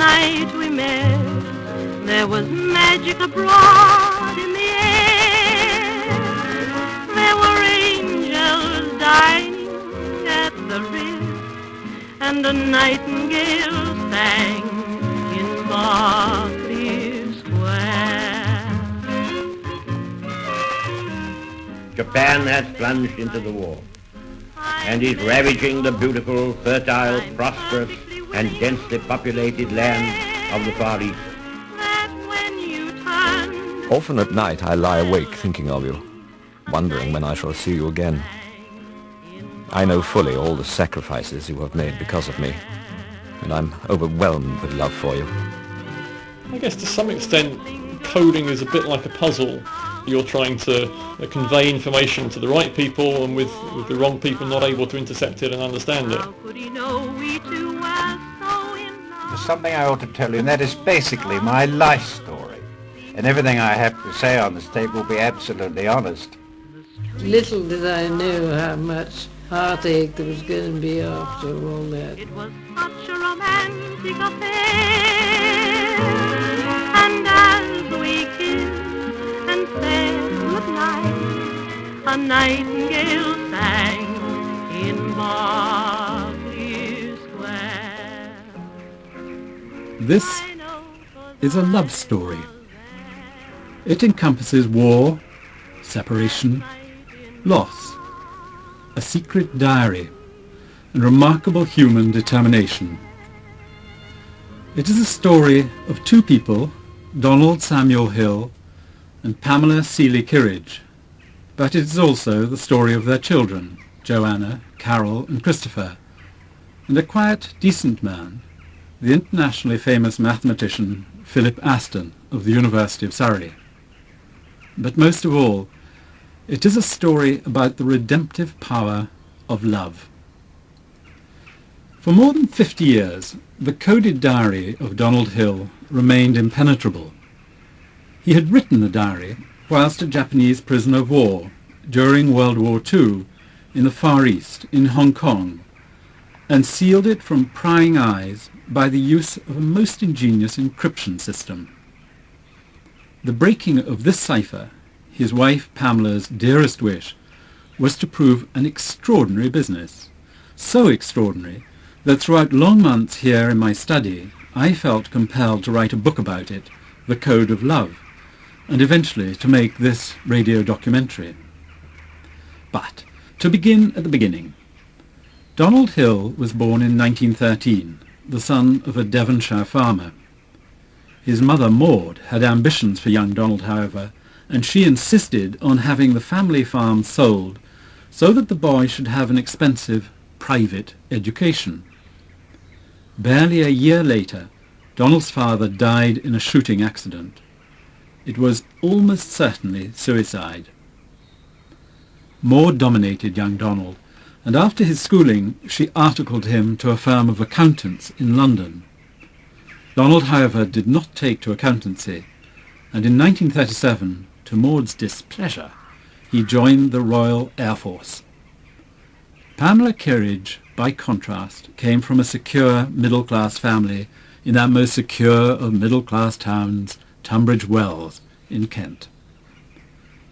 night we met, there was magic abroad in the air. There were angels dining at the Ritz, and a nightingale sang in Berkeley Square. Japan has plunged into the war and is ravaging the beautiful, fertile, prosperous and densely populated land of the Far East. Often at night I lie awake thinking of you, wondering when I shall see you again. I know fully all the sacrifices you have made because of me, and I'm overwhelmed with love for you. I guess to some extent coding is a bit like a puzzle. You're trying to convey information to the right people, and with the wrong people not able to intercept it and understand it. There's something I ought to tell you, and that is basically my life story. And everything I have to say on this tape will be absolutely honest. Little did I know how much heartache there was going to be after all that. It was such a romantic affair, and as we kissed and said goodnight, a nightingale sang in Berkeley Square. This is a love story. It encompasses war, separation, loss, a secret diary, and remarkable human determination. It is a story of two people, Donald Samuel Hill and Pamela Seeley Kirridge, but it is also the story of their children, Joanna, Carol and Christopher, and a quiet, decent man, the internationally famous mathematician Philip Aston of the University of Surrey. But most of all, it is a story about the redemptive power of love. For more than 50 years, the coded diary of Donald Hill remained impenetrable. He had written the diary whilst a Japanese prisoner of war during World War II in the Far East, in Hong Kong, and sealed it from prying eyes by the use of a most ingenious encryption system. The breaking of this cipher, his wife Pamela's dearest wish, was to prove an extraordinary business. So extraordinary that throughout long months here in my study I felt compelled to write a book about it, The Code of Love, and eventually to make this radio documentary. But to begin at the beginning. Donald Hill was born in 1913, the son of a Devonshire farmer. His mother Maud had ambitions for young Donald, however, and she insisted on having the family farm sold so that the boy should have an expensive private education. Barely a year later, Donald's father died in a shooting accident. It was almost certainly suicide. Maud dominated young Donald, and after his schooling she articled him to a firm of accountants in London. Donald, however, did not take to accountancy, and in 1937, to Maud's displeasure, he joined the Royal Air Force. Pamela Kirridge, by contrast, came from a secure middle-class family in that most secure of middle-class towns, Tunbridge Wells, in Kent.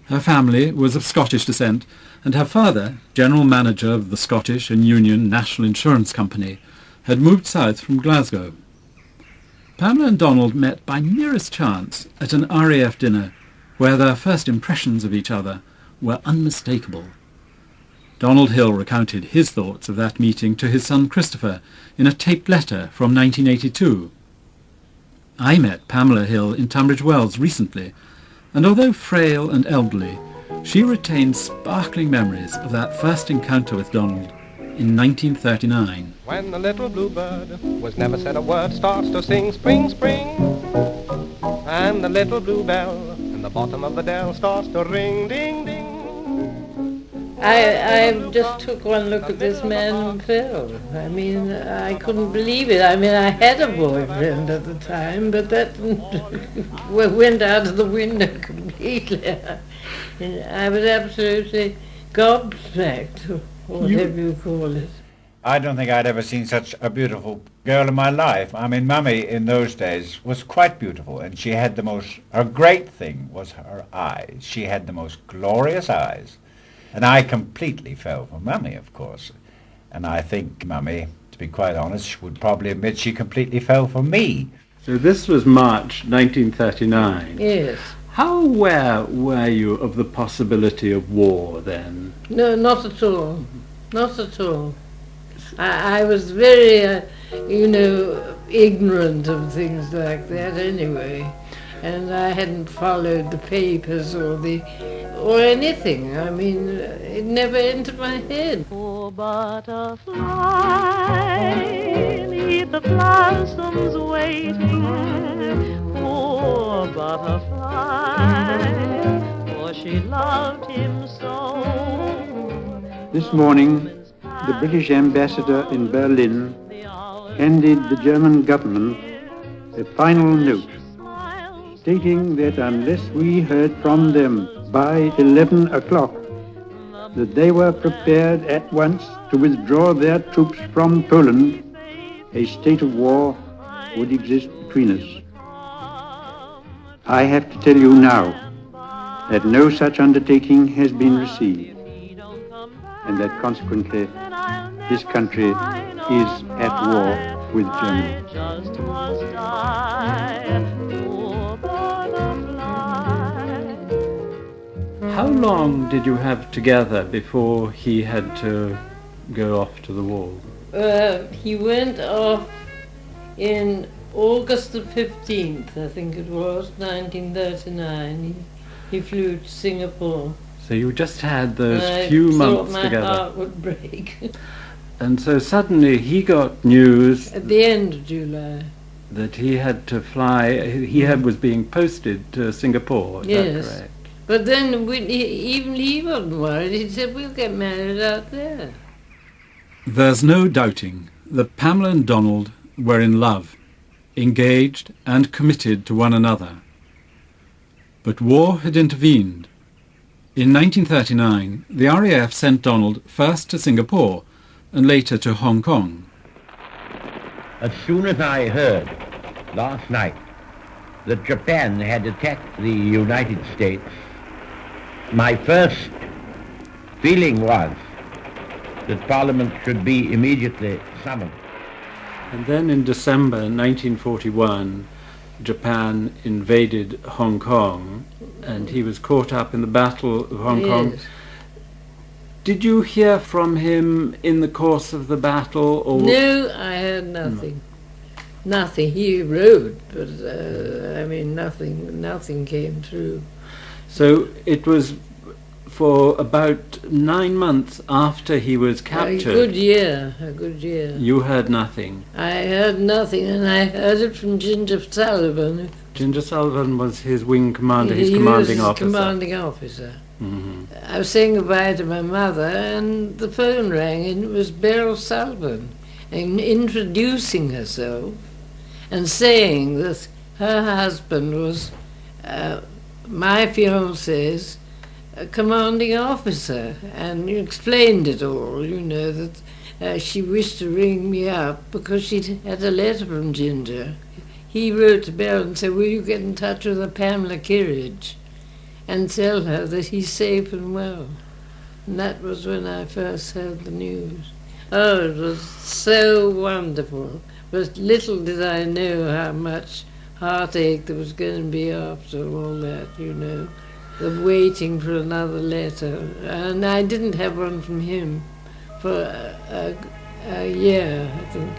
Her family was of Scottish descent, and her father, general manager of the Scottish and Union National Insurance Company, had moved south from Glasgow. Pamela and Donald met by merest chance at an RAF dinner, where their first impressions of each other were unmistakable. Donald Hill recounted his thoughts of that meeting to his son Christopher in a taped letter from 1982. I met Pamela Hill in Tunbridge Wells recently, and although frail and elderly, she retained sparkling memories of that first encounter with Donald in 1939. When the little bluebird, was never said a word, starts to sing spring, spring, and the little bluebell in the bottom of the dell starts to ring, ding, ding. I just took one look at this man, Phil. I mean, I couldn't believe it. I mean, I had a boyfriend at the time, but that went out of the window completely. I was absolutely gobsmacked, or whatever you call it. I don't think I'd ever seen such a beautiful girl in my life. I mean, Mummy in those days was quite beautiful, and she had her great thing was her eyes. She had the most glorious eyes. And I completely fell for Mummy, of course. And I think Mummy, to be quite honest, would probably admit she completely fell for me. So this was March 1939. Yes. How aware were you of the possibility of war then? No, not at all. Not at all. I was very, ignorant of things like that anyway. And I hadn't followed the papers or anything. I mean, it never entered my head. Poor butterfly, leave the blossoms waiting. Poor butterfly, for she loved him so. This morning, the British ambassador in Berlin handed the German government a final note stating that unless we heard from them by 11 o'clock, that they were prepared at once to withdraw their troops from Poland, a state of war would exist between us. I have to tell you now that no such undertaking has been received, and that consequently this country is at war with Germany. How long did you have together before he had to go off to the war? He went off in August the 15th, I think it was, 1939. He flew to Singapore. So you just had those few months together. I thought my heart would break. And so suddenly he got news at the end of July that he had to fly. He was being posted to Singapore. Is that correct? But then even he wasn't worried. He said, "We'll get married out there." There's no doubting that Pamela and Donald were in love, engaged and committed to one another. But war had intervened. In 1939, the RAF sent Donald first to Singapore and later to Hong Kong. As soon as I heard last night that Japan had attacked the United States, my first feeling was that Parliament should be immediately summoned. And then in December 1941, Japan invaded Hong Kong, and he was caught up in the Battle of Hong Kong. Did you hear from him in the course of the battle? Or no, I heard nothing. No. Nothing. He wrote, but nothing came through. So it was for about 9 months after he was captured. A good year. You heard nothing? I heard nothing, and I heard it from Ginger Sullivan. Ginger Sullivan was his wing commander, his commanding officer. Commanding officer. Mm-hmm. I was saying goodbye to my mother, and the phone rang, and it was Beryl Sullivan, and introducing herself and saying that her husband was my fiancé's commanding officer, and explained it all, that she wished to ring me up because she'd had a letter from Ginger. He wrote to Beryl and said, "Will you get in touch with the Pamela Kirridge and tell her that he's safe and well?" And that was when I first heard the news. Oh, it was so wonderful. But little did I know how much heartache there was going to be after all that, the waiting for another letter. And I didn't have one from him for a year, I think.